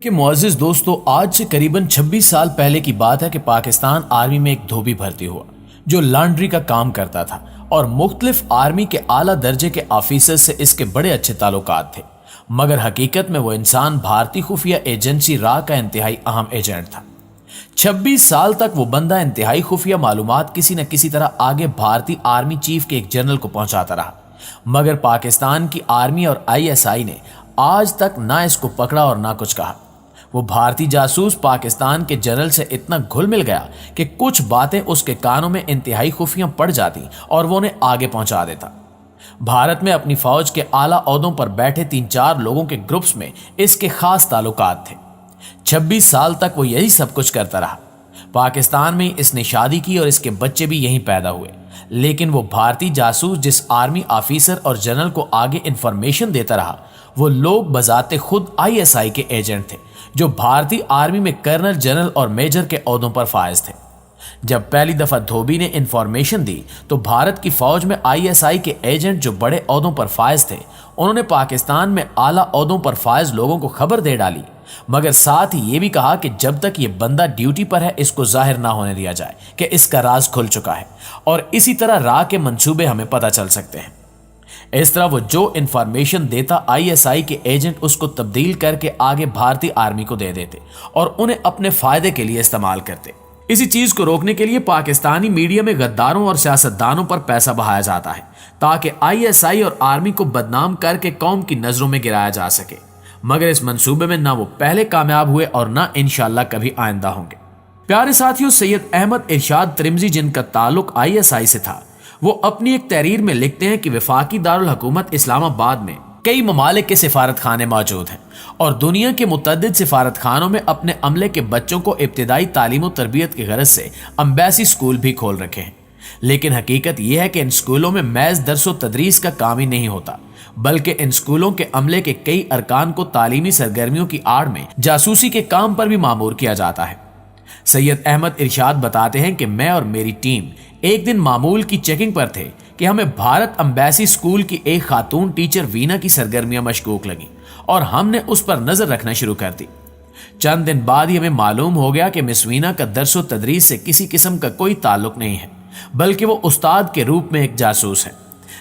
کہ معزز دوستو، آج سے قریباً 26 سال پہلے کی بات ہے کہ پاکستان آرمی میں ایک دھوبی بھرتی ہوا جو لانڈری کا کام کرتا تھا اور مختلف آرمی کے اعلیٰ درجے کے آفیسر سے اس کے بڑے اچھے تعلقات تھے، مگر حقیقت میں وہ انسان بھارتی خفیہ ایجنسی را کا انتہائی اہم ایجنٹ تھا۔ 26 سال تک وہ بندہ انتہائی خفیہ معلومات کسی نہ کسی طرح آگے بھارتی آرمی چیف کے ایک جنرل کو پہنچاتا رہا، مگر پاکستان کی آرمی اور ISI نے آج تک نہ اس کو پکڑا اور نہ کچھ کہا۔ وہ بھارتی جاسوس پاکستان کے جنرل سے اتنا گھل مل گیا کہ کچھ باتیں اس کے کانوں میں انتہائی خفیہ پڑ جاتی اور وہ انہیں آگے پہنچا دیتا۔ بھارت میں اپنی فوج کے اعلیٰ عہدوں پر بیٹھے 3-4 لوگوں کے گروپس میں اس کے خاص تعلقات تھے۔ 26 سال تک وہ یہی سب کچھ کرتا رہا۔ پاکستان میں اس نے شادی کی اور اس کے بچے بھی یہیں پیدا ہوئے، لیکن وہ بھارتی جاسوس جس آرمی آفیسر اور جنرل کو آگے انفارمیشن دیتا رہا، وہ لوگ بذات خود ISI کے ایجنٹ تھے جو بھارتی آرمی میں کرنل، جنرل اور میجر کے عہدوں پر فائز تھے۔ جب پہلی دفعہ دھوبی نے انفارمیشن دی تو بھارت کی فوج میں ISI کے ایجنٹ جو بڑے عہدوں پر فائز تھے، انہوں نے پاکستان میں اعلیٰ عہدوں پر فائز لوگوں کو خبر دے ڈالی، مگر ساتھ ہی یہ بھی کہا کہ جب تک یہ بندہ ڈیوٹی پر ہے اس کو ظاہر نہ ہونے دیا جائے کہ اس کا راز کھل چکا ہے، اور اسی طرح را کے منصوبے ہمیں پتہ چل سکتے ہیں۔ اس طرح وہ جو انفارمیشن دیتا ISI کے ایجنٹ اس کو تبدیل کر کے آگے بھارتی آرمی کو دے دیتے اور انہیں اپنے فائدے کے لیے استعمال کرتے۔ اسی چیز کو روکنے کے لیے پاکستانی میڈیا میں غداروں اور سیاستدانوں پر پیسہ بہایا جاتا ہے تاکہ ISI اور آرمی کو بدنام کر کے قوم کی نظروں میں گرایا جا سکے، مگر اس منصوبے میں نہ وہ پہلے کامیاب ہوئے اور نہ انشاءاللہ کبھی آئندہ ہوں گے۔ پیارے ساتھیوں، سید احمد ارشاد ترمذی جن کا تعلق ISI سے تھا، وہ اپنی ایک تحریر میں لکھتے ہیں کہ وفاقی دارالحکومت اسلام آباد میں کئی ممالک کے سفارت خانے موجود ہیں اور دنیا کے متعدد سفارت خانوں میں اپنے عملے کے بچوں کو ابتدائی تعلیم و تربیت کی غرض سے امبیسی اسکول بھی کھول رکھے ہیں، لیکن حقیقت یہ ہے کہ ان اسکولوں میں محض درس و تدریس کا کام ہی نہیں ہوتا، بلکہ ان اسکولوں کے عملے کے کئی ارکان کو تعلیمی سرگرمیوں کی آڑ میں جاسوسی کے کام پر بھی مامور کیا جاتا ہے۔ سید احمد ارشاد بتاتے ہیں کہ میں اور میری ٹیم ایک دن معمول کی چیکنگ پر تھے کہ ہمیں بھارت امبیسی اسکول کی ایک خاتون ٹیچر وینا کی سرگرمیاں مشکوک لگیں اور ہم نے اس پر نظر رکھنا شروع کر دی۔ چند دن بعد ہی ہمیں معلوم ہو گیا کہ مس وینا کا درس و تدریس سے کسی قسم کا کوئی تعلق نہیں ہے، بلکہ وہ استاد کے روپ میں ایک جاسوس ہے۔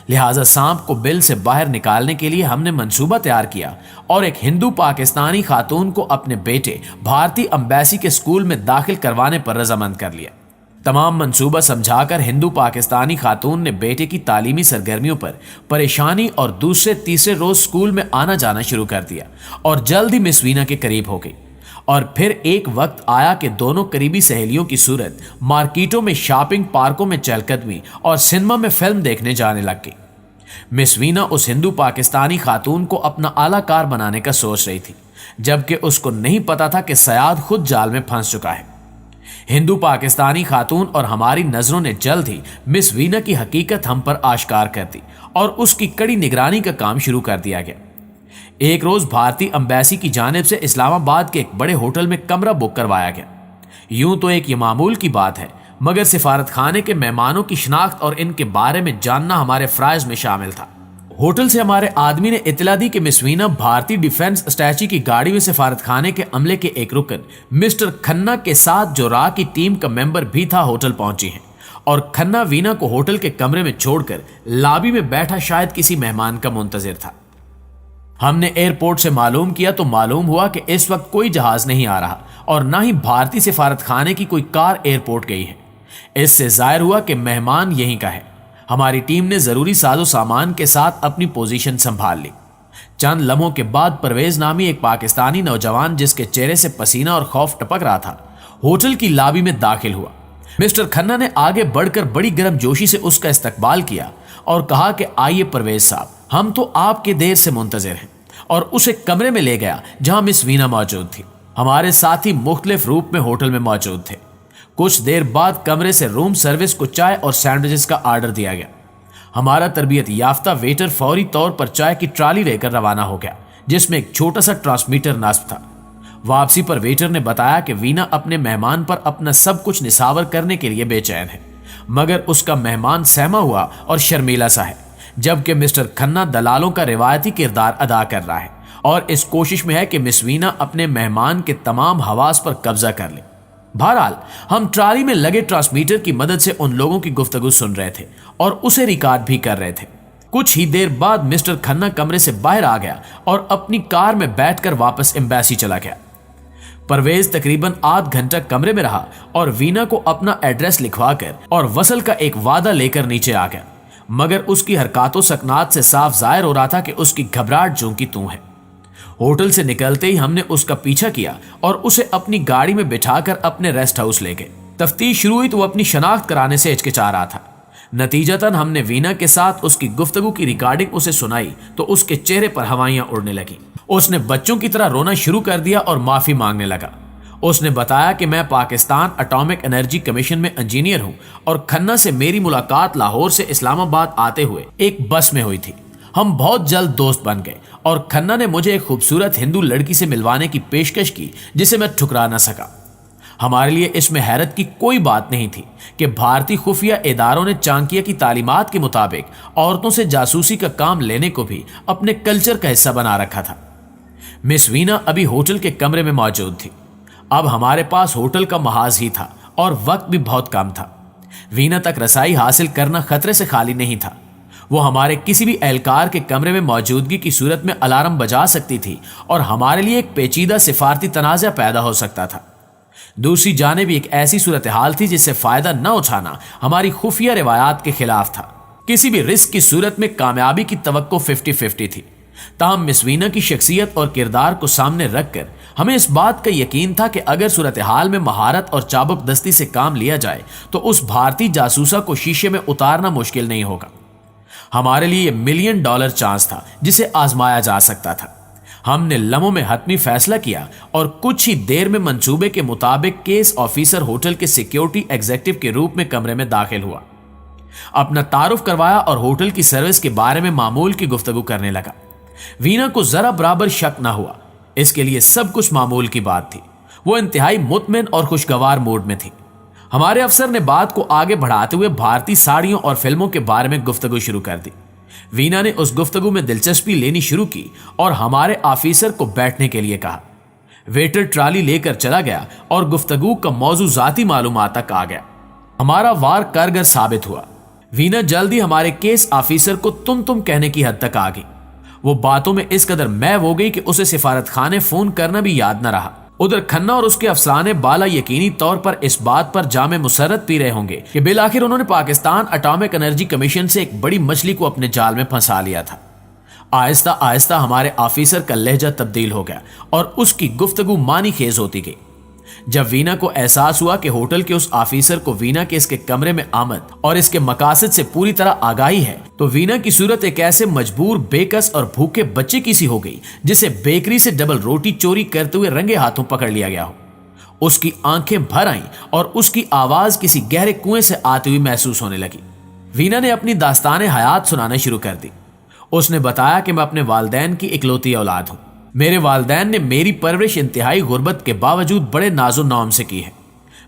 لہٰذا سانپ کو بل سے باہر نکالنے کے لیے ہم نے منصوبہ تیار کیا اور ایک ہندو پاکستانی خاتون کو اپنے بیٹے بھارتی امبیسی کے اسکول میں داخل کروانے پر رضامند کر لیا۔ تمام منصوبہ سمجھا کر ہندو پاکستانی خاتون نے بیٹے کی تعلیمی سرگرمیوں پر پریشانی اور دوسرے تیسرے روز اسکول میں آنا جانا شروع کر دیا اور جلد ہی مس وینا کے قریب ہو گئی، اور پھر ایک وقت آیا کہ دونوں قریبی سہیلیوں کی صورت مارکیٹوں میں، شاپنگ پارکوں میں چہل قدمی اور سنیما میں فلم دیکھنے جانے لگ گئی۔ مس وینا اس ہندو پاکستانی خاتون کو اپنا اعلیٰ کار بنانے کا سوچ رہی تھی، جبکہ اس کو نہیں پتا تھا کہ صیاد خود جال میں پھنس چکا ہے۔ ہندو پاکستانی خاتون اور ہماری نظروں نے جلد ہی مس وینا کی حقیقت ہم پر آشکار کر دی اور اس کی کڑی نگرانی کا کام شروع کر دیا گیا۔ ایک روز بھارتی امبیسی کی جانب سے اسلام آباد کے ایک بڑے ہوٹل میں کمرہ بک کروایا گیا۔ یوں تو ایک یہ معمول کی بات ہے، مگر سفارت خانے کے مہمانوں کی شناخت اور ان کے بارے میں جاننا ہمارے فرائض میں شامل تھا۔ ہوٹل سے ہمارے آدمی نے اطلاع دی کہ مس وینا بھارتی ڈیفنس اسٹیچی کی گاڑی میں سفارت خانے کے عملے کے ایک رکن مسٹر کھنہ کے ساتھ، جو را کی ٹیم کا ممبر بھی تھا، ہوٹل پہنچی ہیں، اور کھنہ وینا کو ہوٹل کے کمرے میں چھوڑ کر لابی میں بیٹھا شاید کسی مہمان کا منتظر تھا۔ ہم نے ایئرپورٹ سے معلوم کیا تو معلوم ہوا کہ اس وقت کوئی جہاز نہیں آ رہا اور نہ ہی بھارتی سفارت خانے کی کوئی کار ایئرپورٹ گئی ہے۔ اس سے ظاہر ہوا کہ مہمان یہیں کا ہے۔ ہماری ٹیم نے ضروری ساز و سامان کے ساتھ اپنی پوزیشن سنبھال لی۔ چند لمحوں کے بعد پرویز نامی ایک پاکستانی نوجوان، جس کے چہرے سے پسینہ اور خوف ٹپک رہا تھا، ہوٹل کی لابی میں داخل ہوا۔ مسٹر کھنہ نے آگے بڑھ کر بڑی گرم جوشی سے اس کا استقبال کیا اور کہا کہ آئیے پرویز صاحب، ہم تو آپ کے دیر سے منتظر ہیں، اور اسے کمرے میں لے گیا جہاں مس وینا موجود تھی۔ ہمارے ساتھی مختلف روپ میں ہوٹل میں موجود تھے۔ کچھ دیر بعد کمرے سے روم سروس کو چائے اور سینڈوچز کا آرڈر دیا گیا۔ ہمارا تربیت یافتہ ویٹر فوری طور پر چائے کی ٹرالی لے کر روانہ ہو گیا، جس میں ایک چھوٹا سا ٹرانسمیٹر نصب تھا۔ واپسی پر ویٹر نے بتایا کہ وینا اپنے مہمان پر اپنا سب کچھ نثار کرنے کے لیے بے چین ہے، مگر اس کا مہمان سہما ہوا اور شرمیلا سا ہے، جبکہ مسٹر کھنہ دلالوں کا روایتی کردار ادا کر رہا ہے اور اس کوشش میں ہے کہ مس وینا اپنے مہمان کے تمام حواس پر قبضہ کر لے۔ بہرحال ہم ٹرالی میں لگے ٹرانسمیٹر کی مدد سے ان لوگوں کی گفتگو سن رہے تھے اور اسے ریکارڈ بھی کر رہے تھے۔ کچھ ہی دیر بعد مسٹر کھنہ کمرے سے باہر آ گیا اور اپنی کار میں بیٹھ کر واپس ایمبیسی چلا گیا۔ پرویز تقریباً آدھ گھنٹہ کمرے میں رہا اور وینا کو اپنا ایڈریس لکھوا کر اور وصل کا ایک وعدہ لے کر نیچے آ گیا، مگر اس کی حرکات و سکنات سے صاف ظاہر ہو رہا تھا کہ اس کی گھبراہٹ جوں کی توں ہے۔ ہوٹل سے نکلتے ہی ہم نے اس کا پیچھا کیا اور اسے اپنی گاڑی میں بٹھا کر اپنے ریسٹ ہاؤس لے گئے۔ تفتیش شروع ہوئی تو وہ اپنی شناخت کرانے سے ہچکچا رہا تھا۔ نتیجتاً ہم نے وینا کے ساتھ اس کی گفتگو کی ریکارڈنگ اسے سنائی تو اس کے چہرے پر ہوائیاں اڑنے لگیں۔ اس نے بچوں کی طرح رونا شروع کر دیا اور معافی مانگنے لگا۔ اس نے بتایا کہ میں پاکستان اٹامک انرجی کمیشن میں انجینئر ہوں اور کھنہ سے میری ملاقات لاہور سے اسلام آباد آتے ہوئے ایک بس میں ہوئی تھی۔ ہم بہت جلد دوست بن گئے اور کھنہ نے مجھے ایک خوبصورت ہندو لڑکی سے ملوانے کی پیشکش کی جسے میں ٹھکرا نہ سکا۔ ہمارے لیے اس میں حیرت کی کوئی بات نہیں تھی کہ بھارتی خفیہ اداروں نے چانکیہ کی تعلیمات کے مطابق عورتوں سے جاسوسی کا کام لینے کو بھی اپنے کلچر کا حصہ بنا رکھا تھا۔ مس وینا ابھی ہوٹل کے کمرے میں موجود تھی۔ اب ہمارے پاس ہوٹل کا محاذ ہی تھا اور وقت بھی بہت کم تھا۔ وینا تک رسائی حاصل کرنا خطرے سے خالی نہیں تھا۔ وہ ہمارے کسی بھی اہلکار کے کمرے میں موجودگی کی صورت میں الارم بجا سکتی تھی اور ہمارے لیے ایک پیچیدہ سفارتی تنازع پیدا ہو سکتا تھا۔ دوسری جانب ایک ایسی صورتحال تھی جس سے فائدہ نہ اٹھانا ہماری خفیہ روایات کے خلاف تھا۔ کسی بھی رسک کی صورت میں کامیابی کی توقع 50-50 تھی۔ تاہم مس وینا کی شخصیت اور کردار کو سامنے رکھ کر ہمیں اس بات کا یقین تھا کہ اگر صورتحال میں مہارت اور چابک دستی سے کام لیا جائے تو اس بھارتی جاسوسا کو شیشے میں اتارنا مشکل نہیں ہوگا۔ ہمارے لیے $1 ملین چانس تھا جسے آزمایا جا سکتا تھا۔ ہم نے لمحوں میں حتمی فیصلہ کیا اور کچھ ہی دیر میں منصوبے کے مطابق کیس آفیسر ہوٹل کے سیکیورٹی ایگزیکٹو کے روپ میں کمرے میں داخل ہوا، اپنا تعارف کروایا اور ہوٹل کی سروس کے بارے میں معمول کی گفتگو کرنے لگا۔ وینا کو ذرا برابر شک نہ ہوا، اس کے لیے سب کچھ معمول کی بات تھی۔ وہ انتہائی مطمئن اور خوشگوار موڈ میں تھی۔ ہمارے افسر نے بات کو آگے بڑھاتے ہوئے بھارتی ساڑیوں اور فلموں کے بارے میں گفتگو شروع کر دی۔ وینا نے اس گفتگو میں دلچسپی لینی شروع کی اور ہمارے آفیسر کو بیٹھنے کے لیے کہا۔ ویٹر ٹرالی لے کر چلا گیا اور گفتگو کا موضوع ذاتی معلومات تک آ گیا۔ ہمارا وار کارگر ثابت ہوا۔ وینا جلدی ہمارے کیس آفیسر کو تم کہنے کی حد تک آ گئی۔ وہ باتوں میں اس قدر محو ہو گئی کہ اسے سفارت خانے فون کرنا بھی یاد نہ رہا۔ ادھر کھنہ اور اس کے افسرانے بالا یقینی طور پر اس بات پر جامع مسرت پی رہے ہوں گے کہ بالآخر انہوں نے پاکستان اٹامک انرجی کمیشن سے ایک بڑی مچھلی کو اپنے جال میں پھنسا لیا تھا۔ آہستہ آہستہ ہمارے آفیسر کا لہجہ تبدیل ہو گیا اور اس کی گفتگو معنی خیز ہوتی گئی۔ جب وینا کو احساس ہوا کہ ہوٹل کے اس آفیسر کو وینا کے اس کے کمرے میں آمد اور اس کے مقاصد سے پوری طرح آگاہی ہے تو وینا کی صورت ایک ایسے مجبور، بےکس اور بھوکے بچے کی سی ہو گئی جسے بیکری سے ڈبل روٹی چوری کرتے ہوئے رنگے ہاتھوں پکڑ لیا گیا ہو۔ اس کی آنکھیں بھر آئیں اور اس کی آواز کسی گہرے کنویں سے آتی ہوئی محسوس ہونے لگی۔ وینا نے اپنی داستان حیات سنانا شروع کر دی۔ اس نے بتایا کہ میں اپنے والدین کی اکلوتی اولاد ہوں۔ میرے والدین نے میری پرورش انتہائی غربت کے باوجود بڑے ناز و نام سے کی ہے۔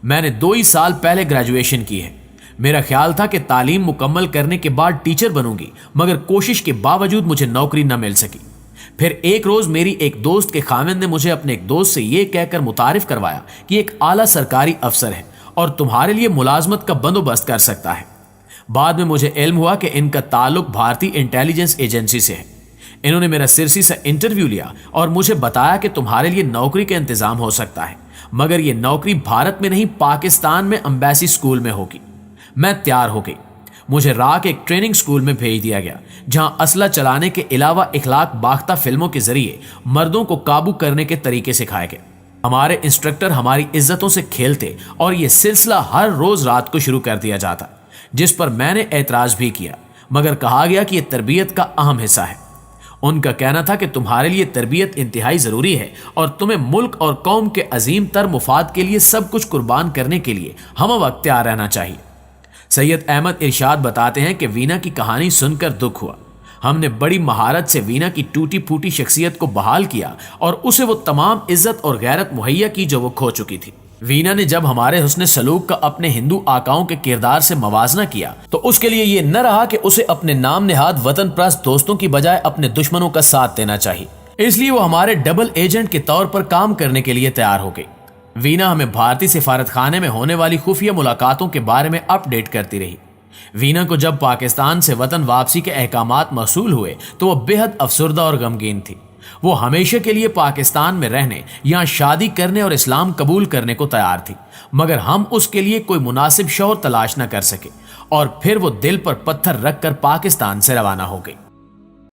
میں نے 2 ہی سال پہلے گریجویشن کی ہے۔ میرا خیال تھا کہ تعلیم مکمل کرنے کے بعد ٹیچر بنوں گی، مگر کوشش کے باوجود مجھے نوکری نہ مل سکی۔ پھر ایک روز میری ایک دوست کے خاوند نے مجھے اپنے ایک دوست سے یہ کہہ کر متعارف کروایا کہ ایک اعلیٰ سرکاری افسر ہے اور تمہارے لیے ملازمت کا بندوبست کر سکتا ہے۔ بعد میں مجھے علم ہوا کہ ان کا تعلق بھارتی انٹیلیجنس ایجنسی سے ہے۔ انہوں نے میرا سرسی سے انٹرویو لیا اور مجھے بتایا کہ تمہارے لیے نوکری کا انتظام ہو سکتا ہے، مگر یہ نوکری بھارت میں نہیں پاکستان میں امبیسی اسکول میں ہوگی۔ میں تیار ہو گئی۔ مجھے راہ کے ایک ٹریننگ اسکول میں بھیج دیا گیا جہاں اسلحہ چلانے کے علاوہ اخلاق باختہ فلموں کے ذریعے مردوں کو قابو کرنے کے طریقے سکھائے گئے۔ ہمارے انسٹرکٹر ہماری عزتوں سے کھیلتے اور یہ سلسلہ ہر روز رات کو شروع کر دیا جاتا، جس پر میں نے اعتراض بھی کیا، مگر کہا گیا کہ یہ تربیت کا اہم حصہ ہے۔ ان کا کہنا تھا کہ تمہارے لیے تربیت انتہائی ضروری ہے اور تمہیں ملک اور قوم کے عظیم تر مفاد کے لیے سب کچھ قربان کرنے کے لیے ہم وقت تیار رہنا چاہیے۔ سید احمد ارشاد بتاتے ہیں کہ وینا کی کہانی سن کر دکھ ہوا۔ ہم نے بڑی مہارت سے وینا کی ٹوٹی پھوٹی شخصیت کو بحال کیا اور اسے وہ تمام عزت اور غیرت مہیا کی جو وہ کھو چکی تھی۔ وینا نے جب ہمارے حسن سلوک کا اپنے ہندو آقاؤں کے کردار سے موازنہ کیا تو اس کے لیے یہ نہ رہا کہ اسے اپنے نام نہاد وطن پرست دوستوں کی بجائے اپنے دشمنوں کا ساتھ دینا چاہیے۔ اس لیے وہ ہمارے ڈبل ایجنٹ کے طور پر کام کرنے کے لیے تیار ہو گئی۔ وینا ہمیں بھارتی سفارت خانے میں ہونے والی خفیہ ملاقاتوں کے بارے میں اپ ڈیٹ کرتی رہی۔ وینا کو جب پاکستان سے وطن واپسی کے احکامات موصول ہوئے تو وہ بے حد افسردہ اور غمگین تھی۔ وہ ہمیشہ کے لیے پاکستان میں رہنے، یہاں شادی کرنے اور اسلام قبول کرنے کو تیار تھی، مگر ہم اس کے لیے کوئی مناسب شوہر تلاش نہ کر سکے، اور پھر وہ دل پر پتھر رکھ کر پاکستان سے روانہ ہو گئی۔